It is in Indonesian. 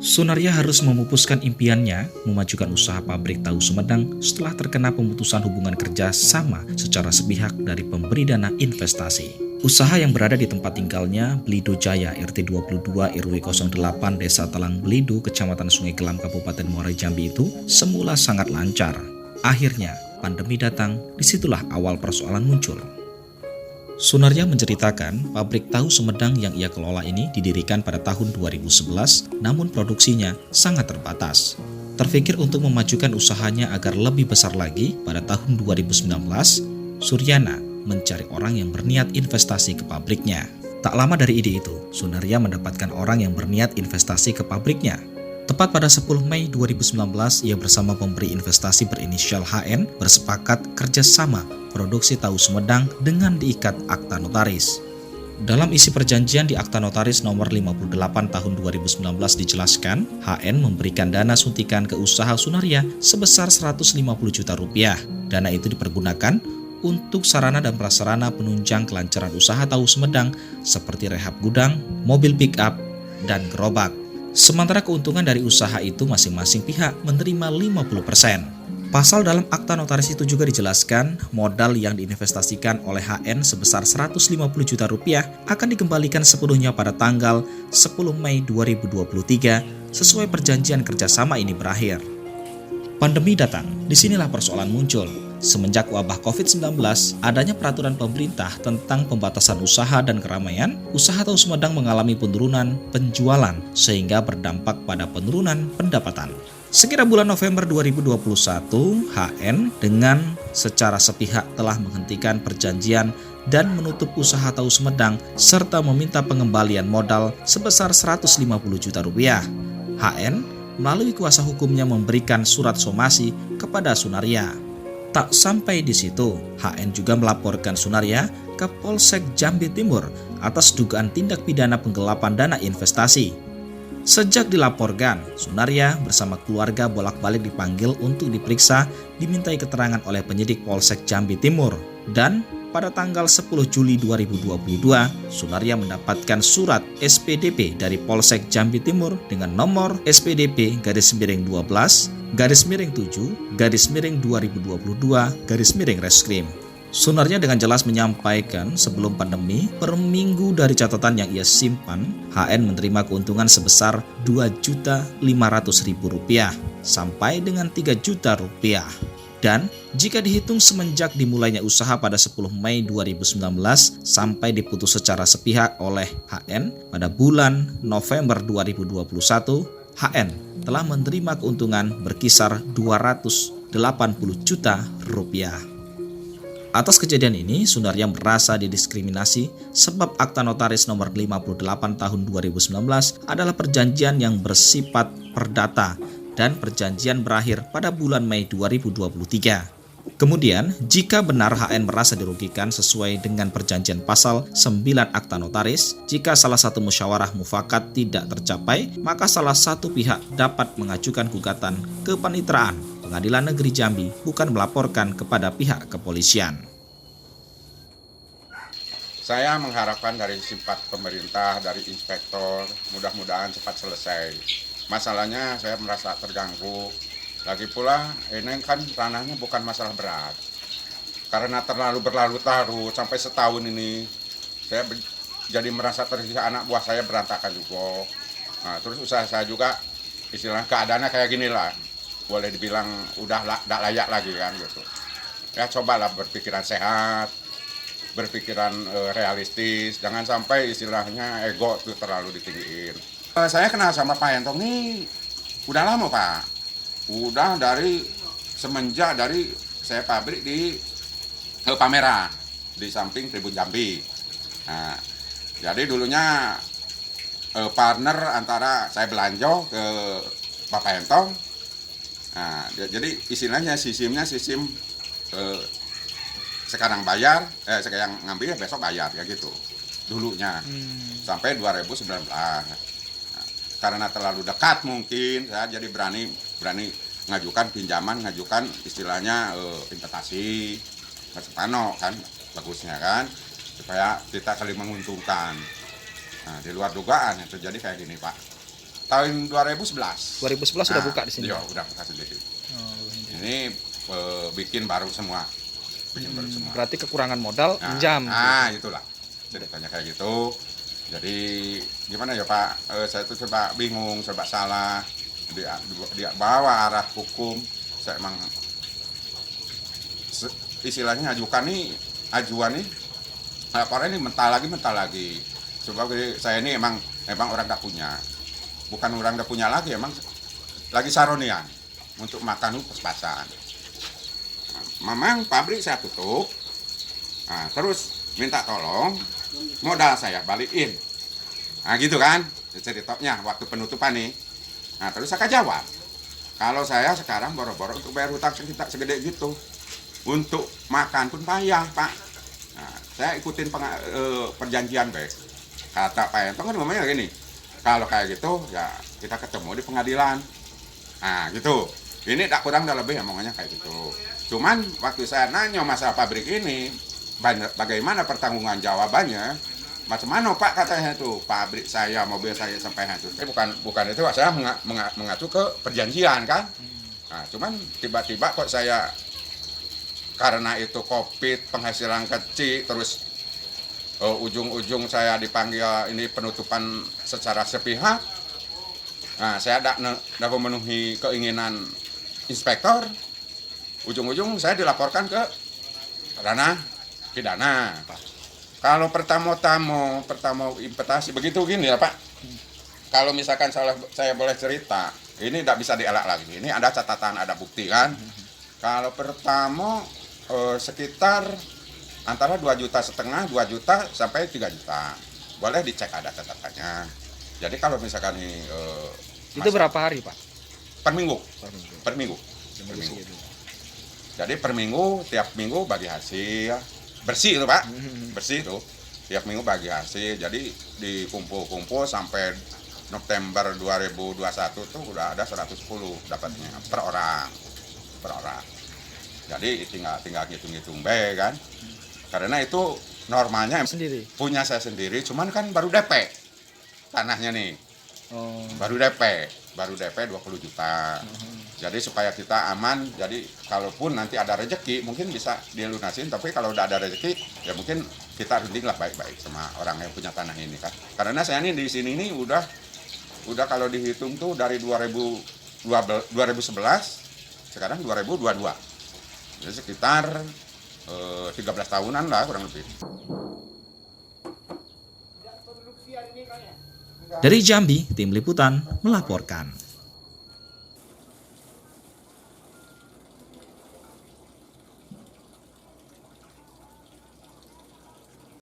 Sunaria harus memupuskan impiannya memajukan usaha pabrik tahu Sumedang setelah terkena pemutusan hubungan kerja sama secara sepihak dari pemberi dana investasi. Usaha yang berada di tempat tinggalnya, Blido Jaya, RT 22 RW 08 Desa Talang Blido, Kecamatan Sungai Kelam, Kabupaten Muara Jambi itu semula sangat lancar. Akhirnya, pandemi datang, disitulah awal persoalan muncul. Sunaria menceritakan pabrik tahu Sumedang yang ia kelola ini didirikan pada tahun 2011, namun produksinya sangat terbatas. Terfikir untuk memajukan usahanya agar lebih besar lagi, pada tahun 2019, Suryana mencari orang yang berniat investasi ke pabriknya. Tak lama dari ide itu, Sunaria mendapatkan orang yang berniat investasi ke pabriknya. Tepat pada 10 Mei 2019, ia bersama pemberi investasi berinisial HN bersepakat kerjasama produksi tahu Sumedang dengan diikat akta notaris. Dalam isi perjanjian di akta notaris nomor 58 tahun 2019 dijelaskan, HN memberikan dana suntikan ke usaha Sunaria sebesar 150 juta rupiah. Dana itu dipergunakan untuk sarana dan prasarana penunjang kelancaran usaha tahu Sumedang seperti rehab gudang, mobil pick up, dan gerobak. Sementara keuntungan dari usaha itu masing-masing pihak menerima 50%. Pasal dalam akta notaris itu juga dijelaskan modal yang diinvestasikan oleh HN sebesar 150 juta rupiah akan dikembalikan sepenuhnya pada tanggal 10 Mei 2023 sesuai perjanjian kerjasama ini berakhir. Pandemi datang, disinilah persoalan muncul. Semenjak wabah COVID-19, adanya peraturan pemerintah tentang pembatasan usaha dan keramaian, usaha tahu Sumedang mengalami penurunan penjualan sehingga berdampak pada penurunan pendapatan. Sekira bulan November 2021, HN dengan secara sepihak telah menghentikan perjanjian dan menutup usaha tahu Sumedang serta meminta pengembalian modal sebesar 150 juta rupiah. HN melalui kuasa hukumnya memberikan surat somasi kepada Sunaria. Tak sampai di situ, HN juga melaporkan Sunaria ke Polsek Jambi Timur atas dugaan tindak pidana penggelapan dana investasi. Sejak dilaporkan, Sunaria bersama keluarga bolak-balik dipanggil untuk diperiksa, dimintai keterangan oleh penyidik Polsek Jambi Timur. Dan pada tanggal 10 Juli 2022, Sunaria mendapatkan surat SPDP dari Polsek Jambi Timur dengan nomor SPDP /7/7/2022 Reskrim. Sunaria dengan jelas menyampaikan sebelum pandemi, per minggu dari catatan yang ia simpan, HN menerima keuntungan sebesar Rp2.500.000 sampai dengan Rp3 juta. Dan jika dihitung semenjak dimulainya usaha pada 10 Mei 2019 sampai diputus secara sepihak oleh HN pada bulan November 2021, HN telah menerima keuntungan berkisar Rp280 juta. Atas kejadian ini, Sunaria merasa didiskriminasi sebab akta notaris nomor 58 tahun 2019 adalah perjanjian yang bersifat perdata dan perjanjian berakhir pada bulan Mei 2023. Kemudian, jika benar HN merasa dirugikan sesuai dengan perjanjian pasal 9 akta notaris, jika salah satu musyawarah mufakat tidak tercapai, maka salah satu pihak dapat mengajukan gugatan ke Paniteraan Pengadilan Negeri Jambi bukan melaporkan kepada pihak kepolisian. Saya mengharapkan dari sifat pemerintah, dari inspektor, mudah-mudahan cepat selesai. Masalahnya saya merasa terganggu. Lagi pula ini kan ranahnya bukan masalah berat. Karena terlalu berlarut-larut sampai setahun ini, saya jadi merasa tersiksa, anak buah saya berantakan juga. Nah, terus usaha saya juga istilahnya keadaannya kayak gini lah. Boleh dibilang udah tidak layak lagi kan gitu. Ya cobalah berpikiran sehat, berpikiran realistis, jangan sampai istilahnya ego itu terlalu ditinggiin. Saya kenal sama Pak Hentong ini udah lama Pak, udah semenjak dari saya pabrik di Palmerah di samping Tribun Jambi. Nah, jadi dulunya partner antara saya belanja ke Pak Hentong. Nah, jadi istilahnya sistem sekarang bayar, sekarang ngambil besok bayar ya gitu dulunya sampai 2019. Karena terlalu dekat mungkin saya jadi berani ngajukan pinjaman, ngajukan istilahnya investasi Pano kan bagusnya kan supaya kita saling menguntungkan. Nah, di luar dugaan yang terjadi kayak gini Pak. tahun 2011. 2011 sudah buka di sini. Iya, udah buka sendiri. Oh, Ini bikin baru semua. Bikin baru semua. berarti kekurangan modal pinjam. Itulah ceritanya kayak gitu. Jadi gimana ya Pak, saya tuh coba bingung, coba salah, dia bawa arah hukum. Saya emang istilahnya ajuan nih laporan ini mentah lagi. Coba saya ini emang orang nggak punya, bukan orang nggak punya lagi, emang lagi saronian untuk makan pas-pasan. Memang pabrik saya tutup, terus minta tolong modal saya balikin. Gitu kan ceritanya waktu penutupan nih. Terus saya jawab, kalau saya sekarang boro-boro untuk bayar hutang kita segede gitu, untuk makan pun payah Pak. Saya ikutin perjanjian baik. Kata Pak Yanto kan ngomongnya gini, kalau kayak gitu ya kita ketemu di pengadilan. Gitu. Ini tak kurang tak lebih omongannya kayak gitu. Cuman waktu saya nanya masalah pabrik ini, bagaimana pertanggungan jawabannya? Macam mana Pak katanya itu, pabrik saya, mobil saya sampai hancur. Bukan itu, saya mengacu ke perjanjian kan. Cuman tiba-tiba kok saya karena itu COVID, penghasilan kecil, terus ujung-ujung saya dipanggil ini penutupan secara sepihak. Saya tidak memenuhi keinginan inspektor, ujung-ujung saya dilaporkan ke ranah pidana. Kalau pertama investasi begitu gini ya Pak. Kalau misalkan saya boleh cerita, ini tidak bisa dielak lagi. Ini ada catatan, ada bukti kan. Kalau pertama sekitar antara 2,5 juta, 2 juta sampai 3 juta. Boleh dicek, ada catatannya. Jadi kalau misalkan itu berapa hari Pak? Per minggu. Jadi per minggu, tiap minggu bagi hasil. Bersih itu Pak, bersih itu. Tiap minggu bagi hasil. Jadi dikumpul-kumpul sampai November 2021 tuh udah ada 110 dapatnya per orang. Jadi tinggal hitung-hitung baik kan. Karena itu normalnya Sendiri. punya saya sendiri, cuman kan baru DP tanahnya nih. Baru DP 20 juta. Jadi supaya kita aman, jadi kalaupun nanti ada rezeki mungkin bisa dilunasin, tapi kalau udah ada rezeki ya mungkin kita runding lah baik-baik sama orang yang punya tanah ini kan. Karena saya ini di sini ini udah kalau dihitung tuh dari 2011 sekarang 2022. Jadi sekitar 13 tahunan lah kurang lebih. Dari Jambi, tim liputan melaporkan.